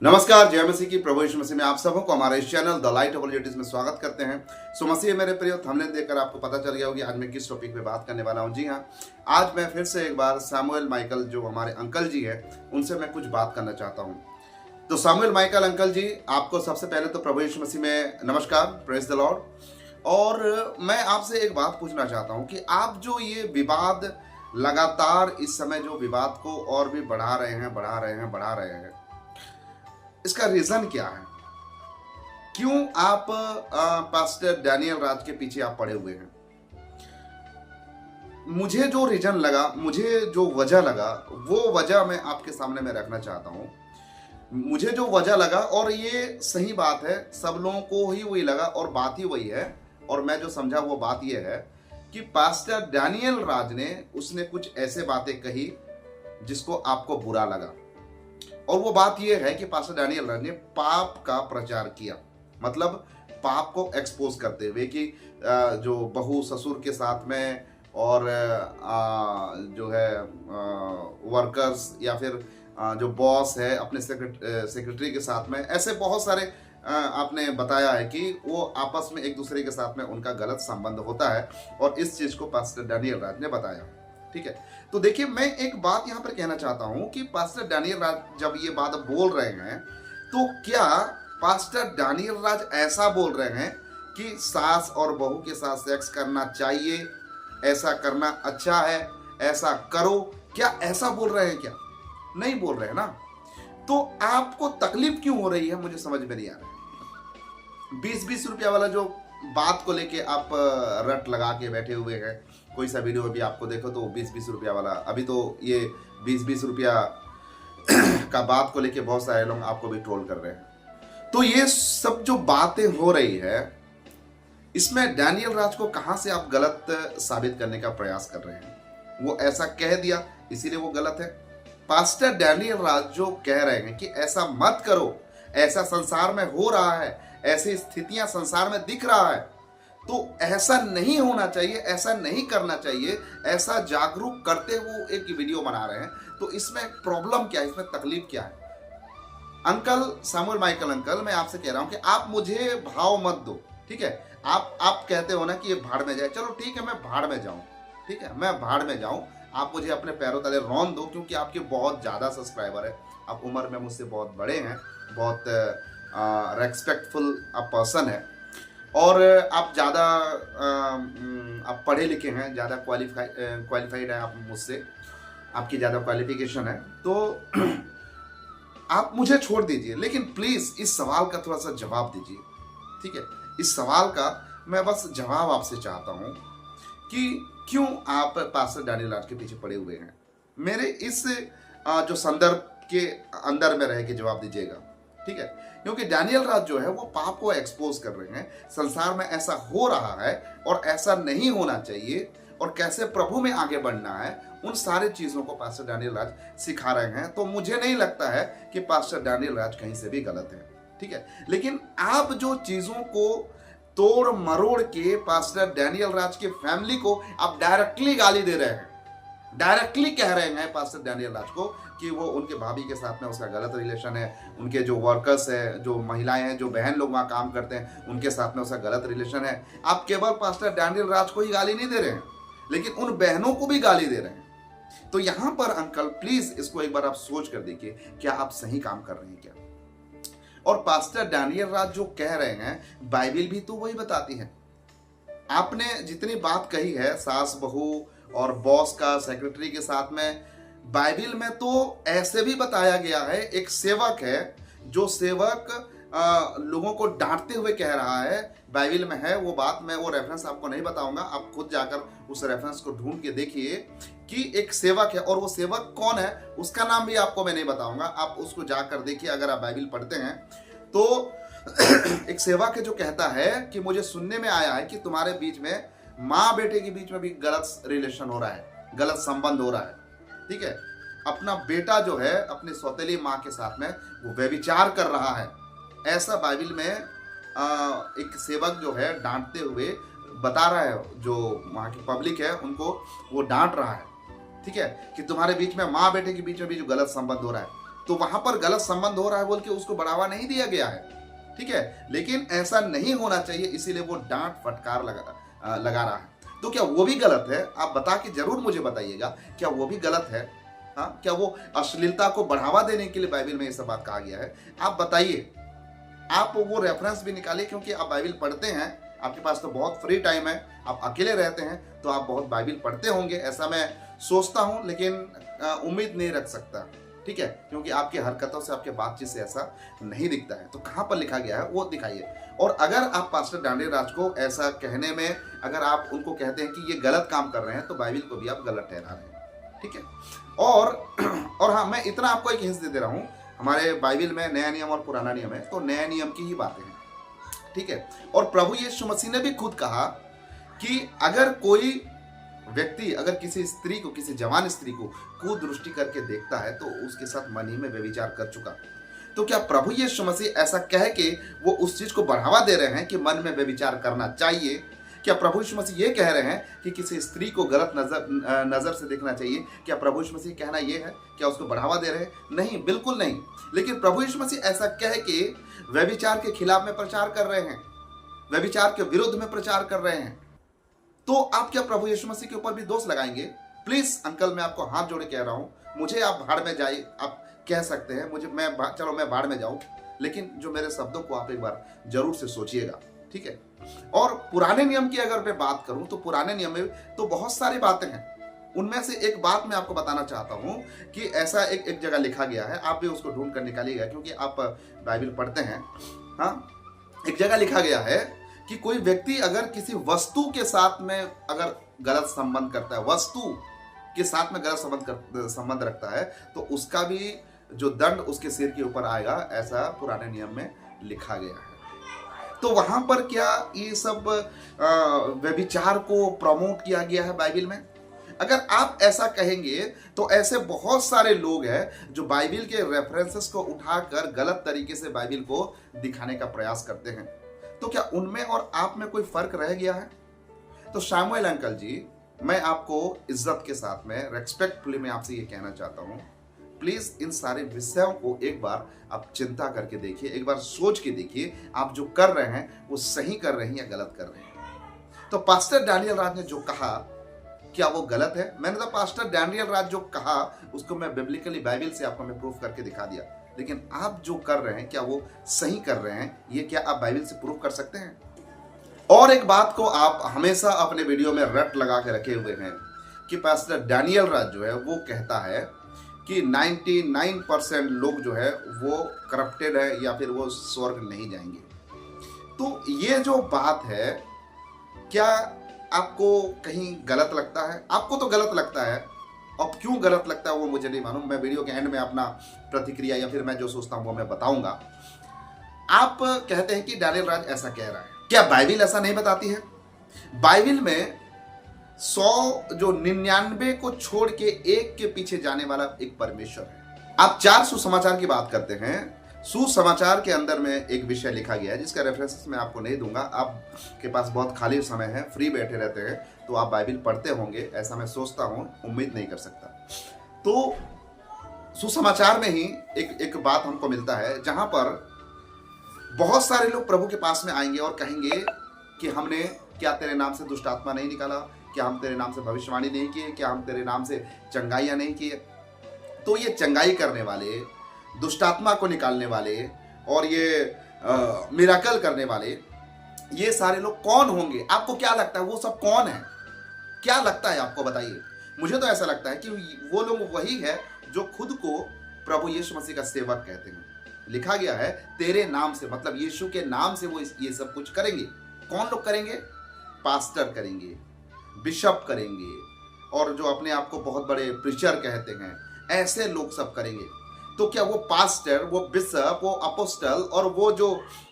नमस्कार, जय मसीह की। प्रभु यीशु मसीह में आप सबको हमारे इस चैनल द लाइट अपोलोजेटिक्स में स्वागत करते हैं। सो मसीह मेरे प्रिय, थंबनेल देखकर आपको पता चल गया होगी आज मैं किस टॉपिक पे बात करने वाला हूं। जी हां, आज मैं फिर से एक बार सैमुअल माइकल जो हमारे अंकल जी हैं उनसे मैं कुछ बात करना चाहता हूं। तो सैमुअल माइकल अंकल जी, आपको सबसे पहले तो प्रभु यीशु मसीह में नमस्कार, प्रेज द लॉर्ड। और मैं आपसे एक बात पूछना चाहता हूं कि आप जो ये विवाद लगातार इस समय जो विवाद को और भी बढ़ा रहे हैं, इसका रीजन क्या है? क्यों आप पास्टर डैनियल राज के पीछे आप पड़े हुए हैं? मुझे जो रीजन लगा, मुझे जो वजह लगा, वो वजह मैं आपके सामने में रखना चाहता हूं। मुझे जो वजह लगा, और ये सही बात है, सब लोगों को ही वही लगा और बात ही वही है, और मैं जो समझा वो बात ये है कि पास्टर डैनियल राज ने उसने कुछ ऐसे बातें कही जिसको आपको बुरा लगा। और वो बात ये है कि पास्टर डैनियल राज ने पाप का प्रचार किया, मतलब पाप को एक्सपोज करते हुए कि जो बहू ससुर के साथ में और जो है वर्कर्स या फिर जो बॉस है अपने सेक्रेटरी के साथ में, ऐसे बहुत सारे आपने बताया है कि वो आपस में एक दूसरे के साथ में उनका गलत संबंध होता है, और इस चीज को पास्टर डैनियल राज ने बताया। ठीक है, तो देखिए, मैं एक बात यहां पर कहना चाहता हूं कि पास्टर डैनियल राज जब ये बात बोल रहे हैं, तो क्या पास्टर डैनियल राज ऐसा बोल रहे हैं कि सास और बहू के साथ सेक्स करना चाहिए, ऐसा करना अच्छा है, ऐसा करो? क्या ऐसा बोल रहे हैं? क्या नहीं बोल रहे हैं ना? तो आपको तकलीफ क्यों हो रही है, मुझे समझ में नहीं आ रहा है। 20-20 रुपया वाला जो बात को लेके आप रट लगा के बैठे हुए हैं, कोई सा वीडियो भी आपको देखो तो 20-20 रुपया वाला, अभी तो ये 20-20 रुपया का बात को लेके बहुत सारे लोग आपको भी ट्रोल कर रहे हैं। तो ये सब जो बातें हो रही है, इसमें डैनियल राज को कहां से आप गलत साबित करने का प्रयास कर रहे हैं? वो ऐसा कह दिया इसीलिए वो गलत है? पास्टर डैनियल राज जो कह रहे हैं कि ऐसा मत करो, ऐसा संसार में हो रहा है, ऐसी स्थितियां संसार में दिख रहा है, तो ऐसा नहीं होना चाहिए, ऐसा नहीं करना चाहिए, ऐसा जागरूक करते हुए एक वीडियो बना रहे हैं। तो इसमें प्रॉब्लम क्या है, इसमें तकलीफ क्या है? अंकल सैमुअल माइकल अंकल, मैं आपसे कह रहा हूं कि आप मुझे भाव मत दो। ठीक है, आप कहते हो ना कि ये भाड़ में जाए, चलो ठीक है, मैं भाड़ में जाऊं, ठीक है, मैं भाड़ में जाऊं, आप मुझे अपने पैरों तले रौंद दो, क्योंकि आपके बहुत ज्यादा सब्सक्राइबर है, आप उम्र में मुझसे बहुत बड़े हैं, बहुत रेस्पेक्टफुल आप पर्सन है, और आप ज़्यादा आप पढ़े लिखे हैं, ज़्यादा क्वालिफाइड है आप मुझसे, आपकी ज़्यादा क्वालिफिकेशन है, तो आप मुझे छोड़ दीजिए, लेकिन प्लीज़ इस सवाल का थोड़ा सा जवाब दीजिए। ठीक है, इस सवाल का मैं बस जवाब आपसे चाहता हूँ कि क्यों आप पास्टर डैनियल राज के पीछे पड़े हुए हैं। मेरे इस जो संदर्भ के अंदर में रह के जवाब दीजिएगा। ठीक है, क्योंकि डैनियल राज जो है वो पाप को एक्सपोज कर रहे हैं, संसार में ऐसा हो रहा है और ऐसा नहीं होना चाहिए, और कैसे प्रभु में आगे बढ़ना है, उन सारे चीजों को पास्टर डैनियल राज सिखा रहे हैं। तो मुझे नहीं लगता है कि पास्टर डैनियल राज कहीं से भी गलत है। ठीक है, लेकिन आप जो चीजों को तोड़ मरोड़ के पास्टर डैनियल राज के फैमिली को आप डायरेक्टली गाली दे रहे हैं, डायरेक्टली कह रहे हैं पास्टर डैनियल राज को कि वो उनके भाभी के साथ में उसका गलत रिलेशन है, उनके जो वर्कर्स है, जो महिलाएं हैं, जो बहन लोग वहाँ काम करते हैं, उनके साथ में उसका गलत रिलेशन है। आप केवल पास्टर डैनियल राज को ही गाली नहीं दे रहे हैं, लेकिन उन बहनों को भी गाली दे रहे हैं। तो यहाँ पर अंकल प्लीज इसको एक बार आप सोच कर देखिए, क्या आप सही काम कर रहे हैं क्या? और पास्टर डैनियल राज जो कह रहे हैं, बाइबिल भी तो वही बताती है। आपने जितनी बात कही है सास बहू और बॉस का सेक्रेटरी के साथ में, बाइबिल में तो ऐसे भी बताया गया है। एक सेवक है, जो सेवक लोगों को डांटते हुए कह रहा है, बाइबिल में है वो बात, मैं वो रेफरेंस आपको नहीं बताऊंगा, आप खुद जाकर उस रेफरेंस को ढूंढ के देखिए कि एक सेवक है, और वो सेवक कौन है उसका नाम भी आपको मैं नहीं बताऊंगा, आप उसको जाकर देखिए अगर आप बाइबिल पढ़ते हैं तो। एक सेवक है जो कहता है कि मुझे सुनने में आया है कि तुम्हारे बीच में माँ बेटे के बीच में भी गलत रिलेशन हो रहा है, गलत संबंध हो रहा है। ठीक है, अपना बेटा जो है अपनी सौतेली माँ के साथ में वो व्यभिचार कर रहा है, ऐसा बाइबिल में एक सेवक जो है डांटते हुए बता रहा है, जो वहाँ की पब्लिक है उनको वो डांट रहा है। ठीक है, कि तुम्हारे बीच में माँ बेटे के बीच में भी जो गलत संबंध हो रहा है। तो वहां पर गलत संबंध हो रहा है बोल के उसको बढ़ावा नहीं दिया गया है, ठीक है। लेकिन ऐसा नहीं होना चाहिए, इसीलिए वो डांट फटकार लगा रहा है। तो क्या वो भी गलत है? आप बता के जरूर मुझे बताइएगा, क्या वो भी गलत है? हाँ, क्या वो अश्लीलता को बढ़ावा देने के लिए बाइबल में ये सब बात कहा गया है? आप बताइए, आप वो रेफरेंस भी निकालिए, क्योंकि आप बाइबल पढ़ते हैं, आपके पास तो बहुत फ्री टाइम है, आप अकेले रहते हैं तो आप बहुत बाइबल पढ़ते होंगे, ऐसा मैं सोचता हूं, लेकिन उम्मीद नहीं रख सकता, ठीक है, क्योंकि आपकी हरकतों से, आपके बातचीत से ऐसा नहीं दिखता है। तो कहां पर लिखा गया है वो दिखाइए। और अगर आप पास्टर डांडियल राज को ऐसा कहने में, अगर आप उनको कहते हैं कि ये गलत काम कर रहे हैं, तो बाइबल को भी आप गलत ठहरा रहे हैं, ठीक है। और हाँ, मैं इतना आपको एक हिंस दे रहा हूं, हमारे बाइबल में नया नियम और पुराना नियम है, तो नया नियम की ही बातें हैं, ठीक है। और प्रभु यीशु मसीह ने भी खुद कहा कि अगर कोई व्यक्ति, अगर किसी स्त्री को, किसी जवान स्त्री को कुदृष्टि करके देखता है, तो उसके साथ मन ही में व्यभिचार कर चुका। तो क्या प्रभु यीशु मसीह ऐसा कह के वो उस चीज को बढ़ावा दे रहे हैं कि मन में व्यभिचार करना चाहिए? क्या प्रभु यीशु मसीह ये कह रहे हैं कि किसी स्त्री को गलत नजर से देखना चाहिए? क्या प्रभु यीशु मसीह कहना ये है? क्या उसको बढ़ावा दे रहे हैं? नहीं, बिल्कुल नहीं। लेकिन प्रभु यीशु मसीह ऐसा कह के व्यभिचार के खिलाफ में प्रचार कर रहे हैं, व्यभिचार के विरुद्ध में प्रचार कर रहे हैं। तो आप क्या प्रभु यीशु मसीह के ऊपर भी दोष लगाएंगे? प्लीज अंकल, मैं आपको हाथ जोड़े कह रहा हूं, मुझे आप भाड़ में जाइए, आप कह सकते हैं मुझे, चलो मैं भाड़ में जाऊं, लेकिन जो मेरे शब्दों को आप एक बार जरूर से सोचिएगा, ठीक है। और पुराने नियम की अगर मैं बात करूं, तो पुराने नियम में तो बहुत सारी बातें हैं। उनमें से एक बात मैं आपको बताना चाहता हूं कि ऐसा एक जगह लिखा गया है, आप भी उसको ढूंढ कर निकालिएगा, क्योंकि आप बाइबल पढ़ते हैं। हाँ, एक जगह लिखा गया है कि कोई व्यक्ति अगर किसी वस्तु के साथ में अगर गलत संबंध करता है, वस्तु के साथ में गलत संबंध रखता है, तो उसका भी जो दंड उसके सिर के ऊपर आएगा, ऐसा पुराने नियम में लिखा गया है। तो वहां पर क्या ये सब व्यभिचार को प्रमोट किया गया है बाइबल में? अगर आप ऐसा कहेंगे तो ऐसे बहुत सारे लोग हैं जो बाइबल के रेफरेंसेस को उठाकर गलत तरीके से बाइबल को दिखाने का प्रयास करते हैं। तो क्या उनमें और आप में कोई फर्क रह गया है? तो शामुएल अंकल जी, मैं आपको इज्जत के साथ में, रेस्पेक्टफुली मैं आपसे ये कहना चाहता हूं, प्लीज इन सारे विषयों को एक बार आप चिंता करके देखिए, एक बार सोच के देखिए, आप जो कर रहे हैं वो सही कर रहे हैं या गलत कर रहे हैं। तो पास्टर डांडियल राज ने जो कहा, क्या वो गलत है? मैंने तो पास्टर डांडियल राज जो कहा उसको मैं बिब्लिकली बाइबल से आपको मैं प्रूफ करके दिखा दिया, लेकिन आप जो कर रहे हैं क्या वो सही कर रहे हैं? ये क्या आप बाइबल से प्रूफ कर सकते हैं? और एक बात को आप हमेशा अपने वीडियो में रट लगा के रखे हुए हैं कि पास्टर डांडियल राज जो है वो कहता है कि 99% लोग जो है वो करप्टेड है या फिर वो स्वर्ग नहीं जाएंगे। तो ये जो बात है, क्या आपको कहीं गलत लगता है? आपको तो गलत लगता है, अब क्यों गलत लगता है वो मुझे नहीं मालूम। मैं वीडियो के एंड में अपना प्रतिक्रिया या फिर मैं जो सोचता हूं वो मैं बताऊंगा। आप कहते हैं कि डांडियल राज ऐसा कह रहा है, क्या बाइबल ऐसा नहीं बताती है? बाइबल में 100 जो 99 को छोड़ के एक के पीछे जाने वाला एक परमेश्वर है। आप 4 सुसमाचार की बात करते हैं, सुसमाचार के अंदर में एक विषय लिखा गया है जिसका रेफरेंस मैं आपको नहीं दूंगा, आपके पास बहुत खाली समय है, फ्री बैठे रहते हैं, तो आप बाइबल पढ़ते होंगे, ऐसा मैं सोचता हूं, उम्मीद नहीं कर सकता। तो सुसमाचार में ही एक बात हमको मिलता है जहां पर बहुत सारे लोग प्रभु के पास में आएंगे और कहेंगे कि हमने क्या तेरे नाम से दुष्ट आत्मा नहीं निकाला, क्या हम तेरे नाम से भविष्यवाणी नहीं किए, क्या हम तेरे नाम से चंगाइयां नहीं किए। तो ये चंगाई करने वाले, दुष्टात्मा को निकालने वाले और ये मिराकल करने वाले, ये सारे लोग कौन होंगे? आपको क्या लगता है वो सब कौन है? क्या लगता है आपको, बताइए। मुझे तो ऐसा लगता है कि वो लोग वही है जो खुद को प्रभु यीशु मसीह का सेवक कहते हैं। लिखा गया है तेरे नाम से, मतलब यीशु के नाम से वो ये सब कुछ करेंगे। कौन लोग करेंगे? पास्टर करेंगे, बिशप करेंगे, और जो अपने आप को बहुत बड़े प्रीचर कहते हैं, ऐसे लोग सब करेंगे। तो क्या वो पास्टर, वो बिशप, वो अपोस्टल और वो जो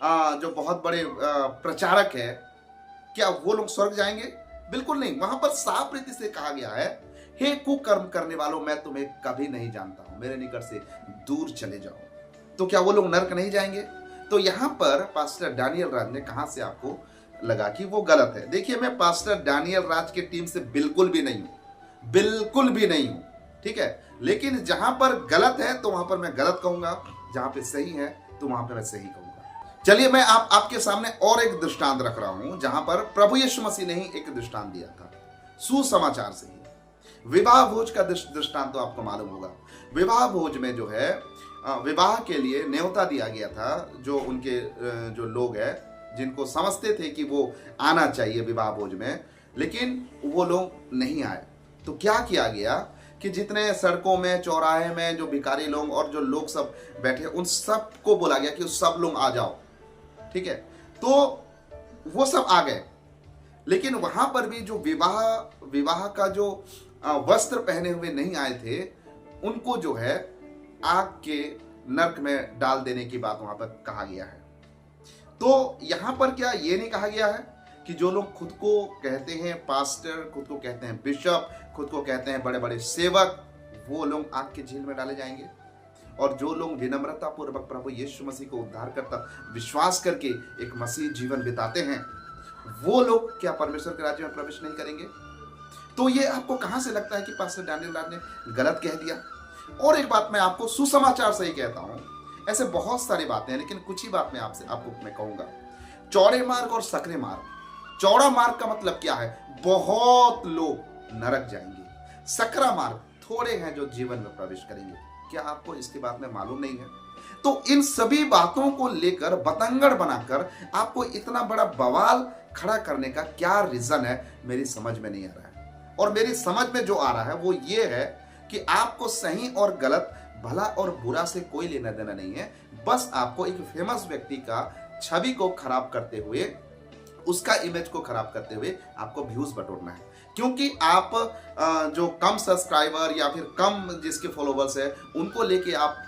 बहुत बड़े प्रचारक है, क्या वो लोग स्वर्ग जाएंगे? बिल्कुल नहीं। वहां पर साफ रीति से कहा गया है, हे कुकर्म करने वालों, मैं तुम्हें कभी नहीं जानता हूं, मेरे निकट से दूर चले जाओ। तो क्या वो लोग नरक नहीं जाएंगे? तो यहां पर पास्टर डांडियल राज ने कहां से आपको लगा कि वो गलत है? देखिए, मैं पास्टर डांडियल राज की टीम से बिल्कुल भी नहीं हूं, बिल्कुल भी नहीं हूं। ठीक है, लेकिन जहां पर गलत है तो वहां पर मैं गलत कहूंगा, जहां पे सही है तो वहां पे मैं सही कहूंगा। चलिए मैं आपके सामने और एक दृष्टांत रख रहा हूं, जहां पर प्रभु यीशु मसीह ने ही एक दृष्टांत दिया था सुसमाचार से ही। विवाह भोज का दृष्टांत तो आपको मालूम होगा। विवाह भोज में जो है विवाह के लिए न्योता दिया गया था, जो उनके जो लोग हैं जिनको समझते थे कि वो आना चाहिए विवाह भोज में, लेकिन वो लोग नहीं आए। तो क्या किया गया कि जितने सड़कों में चौराहे में जो भिखारी लोग और जो लोग सब बैठे, उन सब को बोला गया कि सब लोग आ जाओ, ठीक है। तो वो सब आ गए, लेकिन वहां पर भी जो विवाह का जो वस्त्र पहने हुए नहीं आए थे, उनको जो है आग के नरक में डाल देने की बात वहां पर कहा गया है। तो यहां पर क्या ये नहीं कहा गया है कि जो लोग खुद को कहते हैं पास्टर, खुद को कहते हैं बिशप, खुद को कहते हैं बड़े बड़े सेवक, वो लोग आग की झील में डाले जाएंगे? और जो लोग विनम्रता पूर्वक प्रभु यीशु मसीह को उद्धार करता विश्वास करके एक मसीह जीवन बिताते हैं, वो लोग क्या परमेश्वर के राज्य में प्रवेश नहीं करेंगे? तो ये आपको कहां से लगता है कि पास्टर डैनियल राज ने गलत कह दिया? और एक बात मैं आपको सुसमाचार से ही कहता हूं, ऐसे बहुत सारी बातें हैं, लेकिन कुछ ही बात मैं आपको कहूंगा। चौड़े मार्ग और सकरे मार्ग। चौड़ा मार्ग का मतलब क्या है? बहुत लोग नरक जाएंगे। सकरा मार्ग, थोड़े हैं जो जीवन में प्रवेश करेंगे। क्या आपको इसकी बात में मालूम नहीं है? तो इन सभी बातों को लेकर बतंगड़ बनाकर आपको इतना बड़ा बवाल खड़ा करने का क्या रीजन है, मेरी समझ में नहीं आ रहा है। और मेरी समझ में जो आ रहा है वो ये है कि आपको सही और गलत, भला और बुरा से कोई लेना देना नहीं है। बस आपको एक फेमस व्यक्ति का छवि को खराब करते हुए, उसका इमेज को खराब करते हुए आपको व्यूज बटोरना है। क्योंकि आप जो कम सब्सक्राइबर या फिर कम जिसके फॉलोवर्स है, उनको लेके आप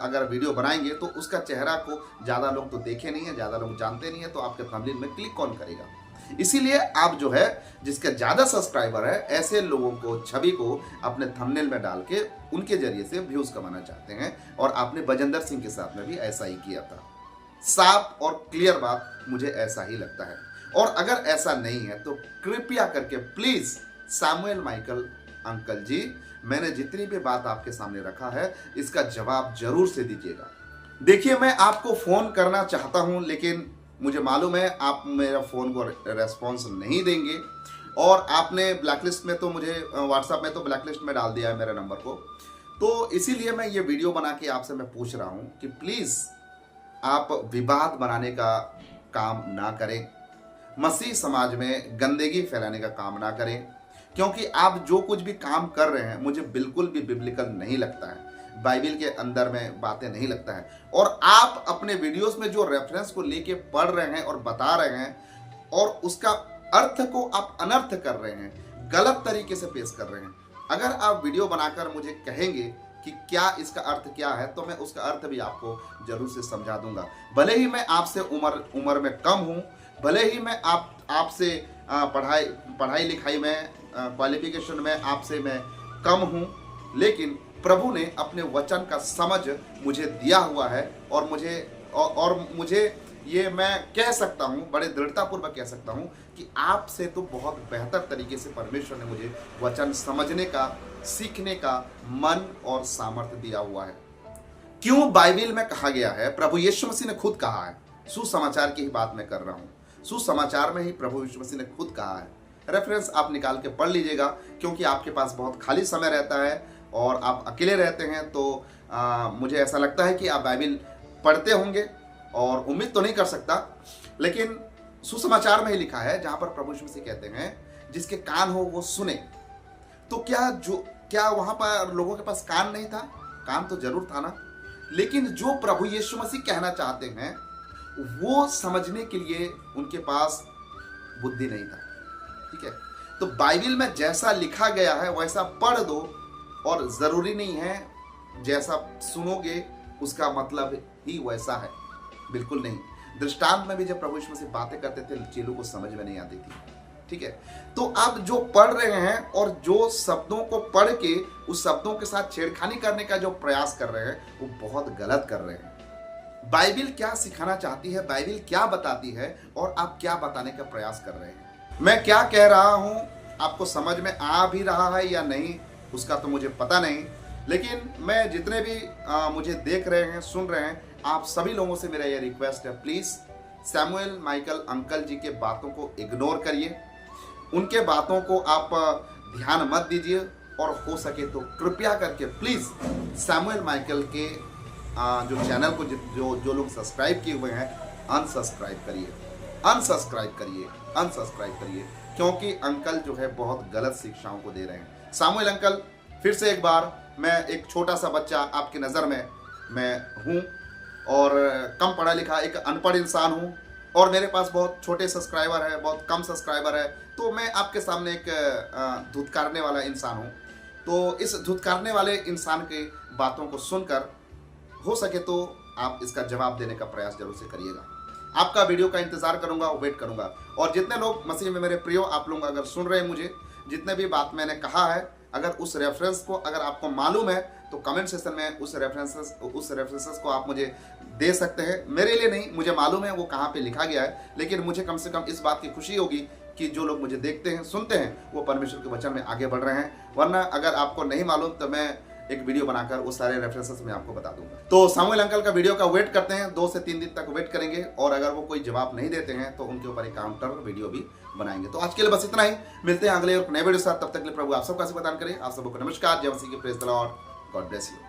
अगर वीडियो बनाएंगे तो उसका चेहरा को ज्यादा लोग तो देखे नहीं है, ज्यादा लोग जानते नहीं है, तो आपके थंबनेल में क्लिक कौन करेगा? इसीलिए आप जो है जिसके ज्यादा सब्सक्राइबर है, ऐसे लोगों को, छवि को अपने थंबनेल में डाल के उनके जरिए से व्यूज कमाना चाहते हैं। और आपने बजेंद्र सिंह के साथ में भी ऐसा ही किया था। साफ और क्लियर बात, मुझे ऐसा ही लगता है। और अगर ऐसा नहीं है तो कृपया करके प्लीज सैमुअल माइकल अंकल जी, मैंने जितनी भी बात आपके सामने रखा है, इसका जवाब जरूर से दीजिएगा। देखिए, मैं आपको फोन करना चाहता हूं, लेकिन मुझे मालूम है आप मेरा फोन को रेस्पॉन्स नहीं देंगे। और आपने ब्लैकलिस्ट में तो मुझे व्हाट्सएप में तो ब्लैकलिस्ट में डाल दिया है मेरे नंबर को। तो इसीलिए मैं ये वीडियो बना के आपसे मैं पूछ रहा हूं कि प्लीज आप विवाद बनाने का काम ना करें, मसीह समाज में गंदगी फैलाने का काम ना करें, क्योंकि आप जो कुछ भी काम कर रहे हैं मुझे बिल्कुल भी बिब्लिकल नहीं लगता है, बाइबल के अंदर में बातें नहीं लगता है। और आप अपने वीडियोस में जो रेफरेंस को लेके पढ़ रहे हैं और बता रहे हैं, और उसका अर्थ को आप अनर्थ कर रहे हैं, गलत तरीके से पेश कर रहे हैं। अगर आप वीडियो बनाकर मुझे कहेंगे कि क्या इसका अर्थ क्या है, तो मैं उसका अर्थ भी आपको जरूर से समझा दूंगा। भले ही मैं आपसे उम्र में कम हूं, भले ही मैं आपसे पढ़ाई लिखाई में, क्वालिफिकेशन में आपसे मैं कम हूं, लेकिन प्रभु ने अपने वचन का समझ मुझे दिया हुआ है। और मुझे ये मैं कह सकता हूँ, बड़े दृढ़तापूर्वक कह सकता हूँ कि आपसे तो बहुत बेहतर तरीके से परमेश्वर ने मुझे वचन समझने का, सीखने का मन और सामर्थ्य दिया हुआ है। क्यों बाइबल में कहा गया है, प्रभु यीशु मसीह ने खुद कहा है, सुसमाचार की ही बात मैं कर रहा हूँ, सुसमाचार में ही प्रभु यीशु मसीह ने खुद कहा है। रेफरेंस आप निकाल के पढ़ लीजिएगा, क्योंकि आपके पास बहुत खाली समय रहता है और आप अकेले रहते हैं। तो मुझे ऐसा लगता है कि आप बाइबल पढ़ते होंगे, और उम्मीद तो नहीं कर सकता, लेकिन सुसमाचार में ही लिखा है, जहां पर प्रभु यीशु मसीह कहते हैं जिसके कान हो वो सुने। तो क्या वहां पर लोगों के पास कान नहीं था? कान तो जरूर था ना, लेकिन जो प्रभु यीशु मसीह कहना चाहते हैं वो समझने के लिए उनके पास बुद्धि नहीं था। ठीक है, तो बाइबल में जैसा लिखा गया है वैसा पढ़ दो, और जरूरी नहीं है जैसा सुनोगे उसका मतलब ही वैसा है, बिल्कुल नहीं। दृष्टांत में भी जब प्रभु यीशु मसीह बातें करते थे, चेलों को समझ में नहीं आती थी। ठीक है, तो आप जो पढ़ रहे हैं और जो शब्दों को पढ़ के उस शब्दों के साथ छेड़खानी करने का जो प्रयास कर रहे हैं, वो बहुत गलत कर रहे हैं। बाइबल क्या सिखाना चाहती है, बाइबल क्या बताती है, और आप क्या बताने का प्रयास कर रहे हैं। मैं क्या कह रहा हूं आपको समझ में आ भी रहा है या नहीं, उसका तो मुझे पता नहीं, लेकिन मैं जितने भी मुझे देख रहे हैं, सुन रहे हैं, आप सभी लोगों से मेरा ये रिक्वेस्ट है, प्लीज़ सैमुअल माइकल अंकल जी के बातों को इग्नोर करिए, उनके बातों को आप ध्यान मत दीजिए, और हो सके तो कृपया करके प्लीज़ सैमुअल माइकल के जो चैनल को जो लोग सब्सक्राइब किए हुए हैं, अनसब्सक्राइब करिए, अनसब्सक्राइब करिए, अनसब्सक्राइब करिए, क्योंकि अंकल जो है बहुत गलत शिक्षाओं को दे रहे हैं। सैमुअल अंकल, फिर से एक बार, मैं एक छोटा सा बच्चा आपकी नज़र में मैं हूँ, और कम पढ़ा लिखा एक अनपढ़ इंसान हूँ, और मेरे पास बहुत छोटे सब्सक्राइबर है, बहुत कम सब्सक्राइबर है, तो मैं आपके सामने एक धुतकारने वाला इंसान हूँ। तो इस धुतकारने वाले इंसान के बातों को सुनकर हो सके तो आप इसका जवाब देने का प्रयास जरूर से करिएगा। आपका वीडियो का इंतजार करूंगा, वेट करूंगा। और जितने लोग मसीह में मेरे प्रियो, आप लोग अगर सुन रहे हैं मुझे, जितने भी बात मैंने कहा है, अगर उस रेफरेंस को अगर आपको मालूम है तो कमेंट सेक्शन में उस रेफरेंसेस को आप मुझे दे सकते हैं। मेरे लिए नहीं, मुझे मालूम है वो कहाँ पे लिखा गया है, लेकिन मुझे कम से कम इस बात की खुशी होगी कि जो लोग मुझे देखते हैं, सुनते हैं, वो परमेश्वर के वचन में आगे बढ़ रहे हैं। वरना अगर आपको नहीं मालूम तो मैं एक वीडियो बनाकर वो सारे रेफरेंसेस मैं आपको बता दूंगा। तो सैमुअल अंकल का वीडियो का वेट करते हैं, 2 से 3 दिन तक वेट करेंगे, और अगर वो कोई जवाब नहीं देते हैं तो उनके ऊपर एक काउंटर वीडियो भी बनाएंगे। तो आज के लिए बस इतना ही, मिलते हैं अगले और नए वीडियो के साथ। तब तक के लिए प्रभु आप सबका आशीर्वाद प्रदान करें। आप सबको नमस्कार, जय मसीह की, praise the Lord, God bless you.